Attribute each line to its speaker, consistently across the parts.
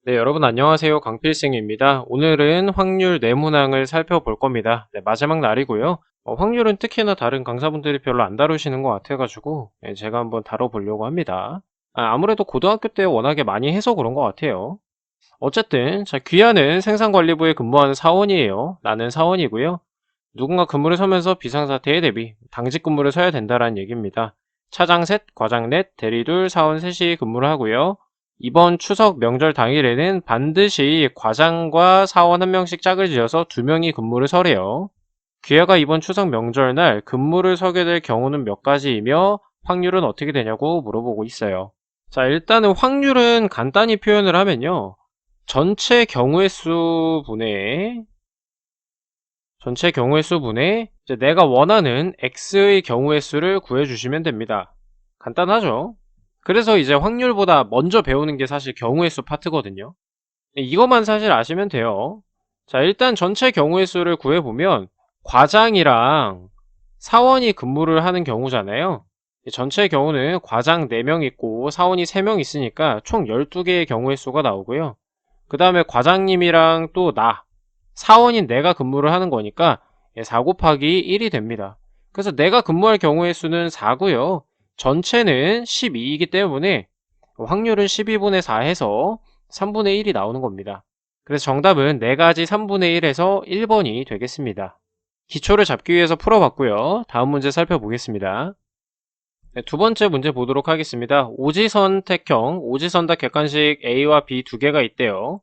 Speaker 1: 네, 여러분 안녕하세요. 강필승입니다. 오늘은 확률 네모낭을 살펴볼 겁니다. 네, 마지막 날이고요. 확률은 특히나 다른 강사분들이 별로 안 다루시는 것 같아가지고 제가 한번 다뤄보려고 합니다. 아무래도 고등학교 때 워낙에 많이 해서 그런 것 같아요. 어쨌든 자, 귀하는 생산관리부에 근무하는 사원이에요. 나는 사원이고요. 누군가 근무를 서면서 비상사태에 대비 당직 근무를 서야 된다라는 얘기입니다. 차장 셋, 과장 넷, 대리 둘, 사원 셋이 근무를 하고요. 이번 추석 명절 당일에는 반드시 과장과 사원 한 명씩 짝을 지어서 두 명이 근무를 서래요. 귀하가 이번 추석 명절날 근무를 서게 될 경우는 몇 가지이며 확률은 어떻게 되냐고 물어보고 있어요. 자, 일단은 확률은 간단히 표현을 하면요. 전체 경우의 수 분의 이제 내가 원하는 x의 경우의 수를 구해주시면 됩니다. 간단하죠? 그래서 이제 확률보다 먼저 배우는 게 사실 경우의 수 파트거든요. 이것만 사실 아시면 돼요. 자, 일단 전체 경우의 수를 구해보면 과장이랑 사원이 근무를 하는 경우잖아요. 전체 경우는 과장 4명 있고 사원이 3명 있으니까 총 12개의 경우의 수가 나오고요. 그 다음에 과장님이랑 또 사원인 내가 근무를 하는 거니까 4 곱하기 1이 됩니다. 그래서 내가 근무할 경우의 수는 4고요. 전체는 12이기 때문에 확률은 12분의 4 해서 3분의 1이 나오는 겁니다. 그래서 정답은 4가지 3분의 1에서 1번이 되겠습니다. 기초를 잡기 위해서 풀어봤고요. 다음 문제 살펴보겠습니다. 네, 두 번째 문제 보도록 하겠습니다. 오지선택형, 오지선다 객관식 A와 B 두 개가 있대요.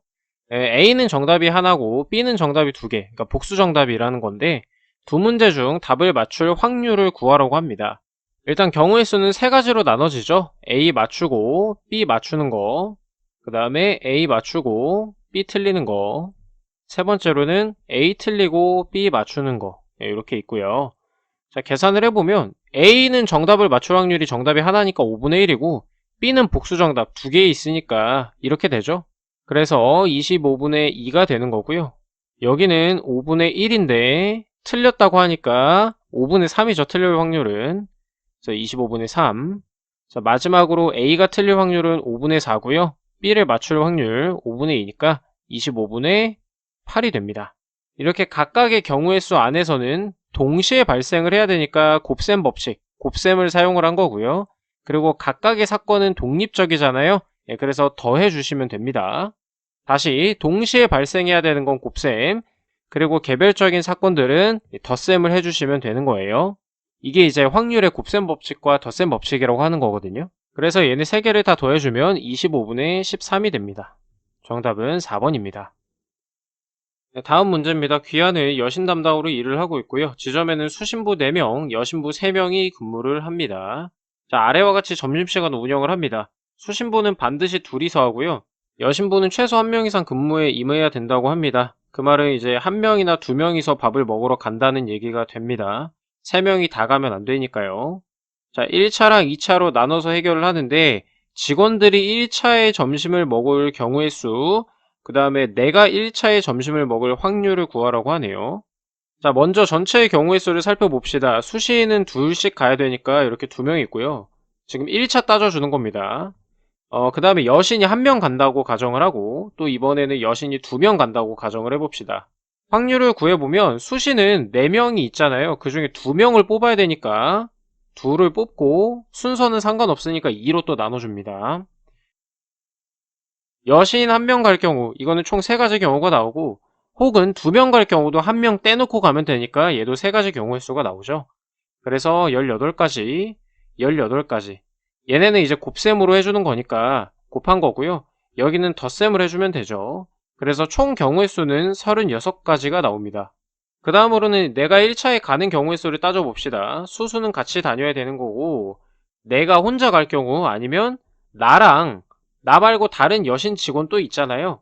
Speaker 1: A는 정답이 하나고 B는 정답이 두 개, 그러니까 복수 정답이라는 건데 두 문제 중 답을 맞출 확률을 구하라고 합니다. 일단 경우의 수는 세 가지로 나눠지죠. A 맞추고 B 맞추는 거, 그 다음에 A 맞추고 B 틀리는 거, 세 번째로는 A 틀리고 B 맞추는 거, 이렇게 있고요. 자, 계산을 해보면 A는 정답을 맞출 확률이 정답이 하나니까 5분의 1이고 B는 복수 정답 두 개 있으니까 이렇게 되죠. 그래서 25분의 2가 되는 거고요. 여기는 5분의 1인데 틀렸다고 하니까 5분의 3이죠. 틀릴 확률은. 그래서 25분의 3. 자, 마지막으로 A가 틀릴 확률은 5분의 4고요. B를 맞출 확률 5분의 2니까 25분의 8이 됩니다. 이렇게 각각의 경우의 수 안에서는 동시에 발생을 해야 되니까 곱셈 법칙, 곱셈을 사용을 한 거고요. 그리고 각각의 사건은 독립적이잖아요. 그래서 더해 주시면 됩니다. 다시 동시에 발생해야 되는 건 곱셈, 그리고 개별적인 사건들은 덧셈을 해주시면 되는 거예요. 이게 이제 확률의 곱셈 법칙과 덧셈 법칙이라고 하는 거거든요. 그래서 얘네 세 개를 다 더해주면 25분의 13이 됩니다. 정답은 4번입니다. 다음 문제입니다. 귀하는 여신 담당으로 일을 하고 있고요. 지점에는 수신부 4명, 여신부 3명이 근무를 합니다. 자, 아래와 같이 점심시간 운영을 합니다. 수신부는 반드시 둘이서 하고요. 여신부는 최소 1명 이상 근무에 임해야 된다고 합니다. 그 말은 이제 1명이나 2명이서 밥을 먹으러 간다는 얘기가 됩니다. 3명이 다 가면 안 되니까요. 자, 1차랑 2차로 나눠서 해결을 하는데 직원들이 1차에 점심을 먹을 경우의 수, 그 다음에 내가 1차에 점심을 먹을 확률을 구하라고 하네요. 자, 먼저 전체의 경우의 수를 살펴봅시다. 수시는 둘씩 가야 되니까 이렇게 2명 있고요. 지금 1차 따져주는 겁니다. 그 다음에 여신이 1명 간다고 가정을 하고 또 이번에는 여신이 2명 간다고 가정을 해봅시다. 확률을 구해보면 수시는 4명이 있잖아요. 그 중에 2명을 뽑아야 되니까 2를 뽑고 순서는 상관없으니까 2로 또 나눠줍니다. 여신 1명 갈 경우 이거는 총 3가지 경우가 나오고 혹은 2명 갈 경우도 1명 떼놓고 가면 되니까 얘도 3가지 경우의 수가 나오죠. 그래서 18가지, 18가지. 얘네는 이제 곱셈으로 해주는 거니까 곱한 거고요. 여기는 덧셈을 해주면 되죠. 그래서 총 경우의 수는 36가지가 나옵니다. 그 다음으로는 내가 1차에 가는 경우의 수를 따져봅시다. 수수는 같이 다녀야 되는 거고 내가 혼자 갈 경우 아니면 나 말고 다른 여신 직원 또 있잖아요.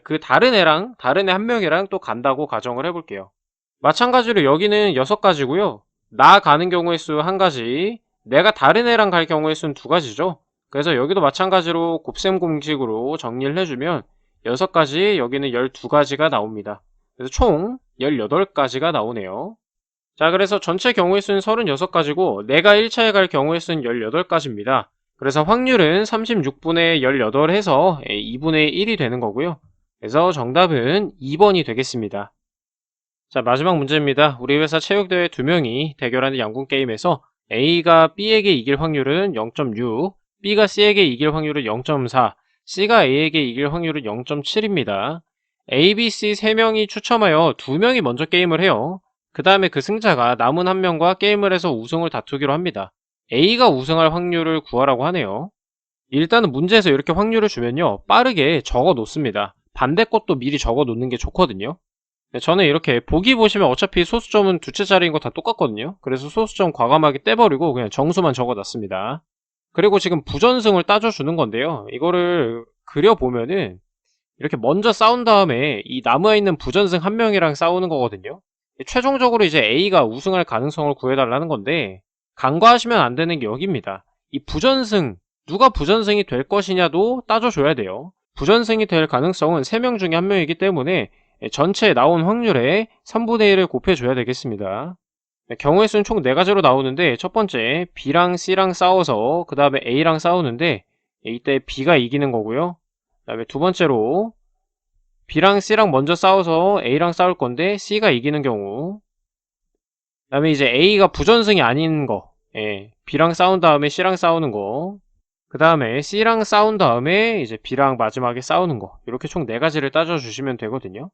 Speaker 1: 그 다른 애 1명이랑 또 간다고 가정을 해볼게요. 마찬가지로 여기는 6가지고요. 나 가는 경우의 수 1가지, 내가 다른 애랑 갈 경우의 수는 2가지죠. 그래서 여기도 마찬가지로 곱셈 공식으로 정리를 해주면 6가지, 여기는 12가지가 나옵니다. 그래서 총 18가지가 나오네요. 자, 그래서 전체 경우의 수는 36가지고 내가 1차에 갈 경우의 수는 18가지입니다. 그래서 확률은 36분의 18 해서 2분의 1이 되는 거고요. 그래서 정답은 2번이 되겠습니다. 자, 마지막 문제입니다. 우리 회사 체육대회 2명이 대결하는 양궁 게임에서 A가 B에게 이길 확률은 0.6, B가 C에게 이길 확률은 0.4, C가 A에게 이길 확률은 0.7입니다. A, B, C 3명이 추첨하여 2명이 먼저 게임을 해요. 그 다음에 그 승자가 남은 한 명과 게임을 해서 우승을 다투기로 합니다. A가 우승할 확률을 구하라고 하네요. 일단은 문제에서 이렇게 확률을 주면요, 빠르게 적어 놓습니다. 반대 것도 미리 적어 놓는 게 좋거든요. 네, 저는 이렇게 보기 보시면 어차피 소수점은 두째 자리인 거 다 똑같거든요. 그래서 소수점 과감하게 떼버리고 그냥 정수만 적어놨습니다. 그리고 지금 부전승을 따져주는 건데요. 이거를 그려보면은 이렇게 먼저 싸운 다음에 이 남아있는 부전승 한 명이랑 싸우는 거거든요. 최종적으로 이제 A가 우승할 가능성을 구해달라는 건데, 간과하시면 안 되는 게 여기입니다. 이 부전승, 누가 부전승이 될 것이냐도 따져줘야 돼요. 부전승이 될 가능성은 3명 중에 1명이기 때문에 전체 나온 확률의 3분의 1을 곱해줘야 되겠습니다. 경우의 수는 총 4가지로 나오는데, 첫 번째 B랑 C랑 싸워서 그 다음에 A랑 싸우는데 이때 B가 이기는 거고요. 그 다음에 두 번째로 B랑 C랑 먼저 싸워서 A랑 싸울 건데 C가 이기는 경우, 그 다음에 이제 A가 부전승이 아닌 거, B랑 싸운 다음에 C랑 싸우는 거, 그 다음에 C랑 싸운 다음에 이제 B랑 마지막에 싸우는 거, 이렇게 총 4가지를 따져주시면 되거든요.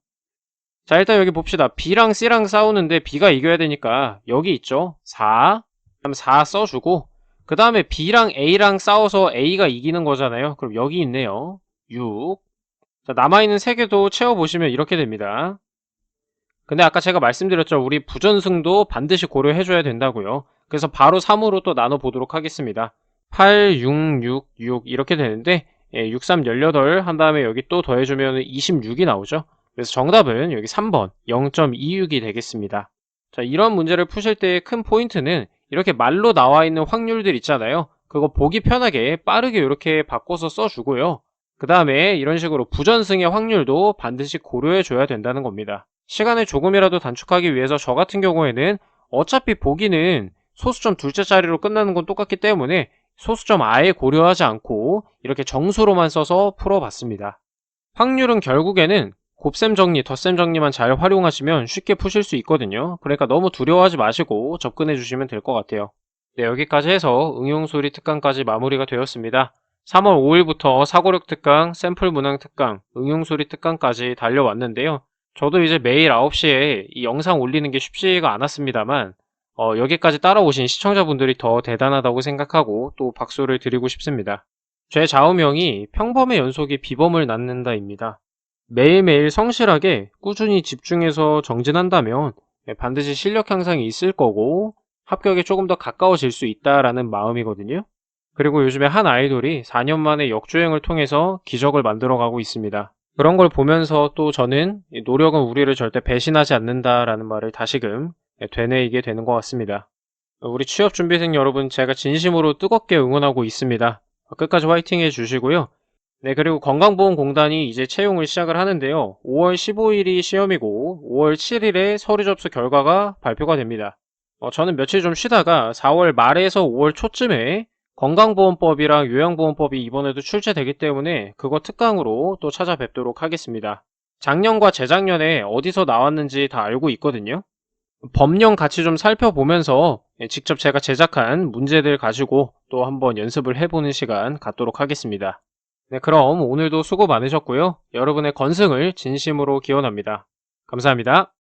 Speaker 1: 자, 일단 여기 봅시다. B랑 C랑 싸우는데 B가 이겨야 되니까 여기 있죠. 4. 그럼 4 써주고, 그 다음에 B랑 A랑 싸워서 A가 이기는 거잖아요. 그럼 여기 있네요. 6. 자, 남아있는 3개도 채워보시면 이렇게 됩니다. 근데 아까 제가 말씀드렸죠. 우리 부전승도 반드시 고려해줘야 된다고요. 그래서 바로 3으로 또 나눠보도록 하겠습니다. 8, 6, 6, 6 이렇게 되는데 6, 3, 18 한 다음에 여기 또 더해주면 26이 나오죠. 그래서 정답은 여기 3번 0.26이 되겠습니다. 자, 이런 문제를 푸실 때의 큰 포인트는 이렇게 말로 나와 있는 확률들 있잖아요. 그거 보기 편하게 빠르게 이렇게 바꿔서 써주고요. 그 다음에 이런 식으로 부전승의 확률도 반드시 고려해 줘야 된다는 겁니다. 시간을 조금이라도 단축하기 위해서 저 같은 경우에는 어차피 보기는 소수점 둘째 자리로 끝나는 건 똑같기 때문에 소수점 아예 고려하지 않고 이렇게 정수로만 써서 풀어봤습니다. 확률은 결국에는 곱셈 정리, 덧셈 정리만 잘 활용하시면 쉽게 푸실 수 있거든요. 그러니까 너무 두려워하지 마시고 접근해 주시면 될 것 같아요. 네, 여기까지 해서 응용수리 특강까지 마무리가 되었습니다. 3월 5일부터 사고력 특강, 샘플 문항 특강, 응용수리 특강까지 달려왔는데요. 저도 이제 매일 9시에 이 영상 올리는 게 쉽지가 않았습니다만 여기까지 따라오신 시청자분들이 더 대단하다고 생각하고 또 박수를 드리고 싶습니다. 제 좌우명이 평범의 연속이 비범을 낳는다입니다. 매일매일 성실하게 꾸준히 집중해서 정진한다면 반드시 실력 향상이 있을 거고 합격에 조금 더 가까워질 수 있다라는 마음이거든요. 그리고 요즘에 한 아이돌이 4년 만에 역주행을 통해서 기적을 만들어가고 있습니다. 그런 걸 보면서 또 저는 노력은 우리를 절대 배신하지 않는다라는 말을 다시금 되뇌이게 되는 것 같습니다. 우리 취업준비생 여러분, 제가 진심으로 뜨겁게 응원하고 있습니다. 끝까지 화이팅 해주시고요. 네, 그리고 건강보험공단이 이제 채용을 시작을 하는데요. 5월 15일이 시험이고 5월 7일에 서류 접수 결과가 발표가 됩니다. 저는 며칠 좀 쉬다가 4월 말에서 5월 초쯤에 건강보험법이랑 요양보험법이 이번에도 출제되기 때문에 그거 특강으로 또 찾아뵙도록 하겠습니다. 작년과 재작년에 어디서 나왔는지 다 알고 있거든요. 법령 같이 좀 살펴보면서 직접 제가 제작한 문제들 가지고 또 한번 연습을 해보는 시간 갖도록 하겠습니다. 네, 그럼 오늘도 수고 많으셨고요. 여러분의 건승을 진심으로 기원합니다. 감사합니다.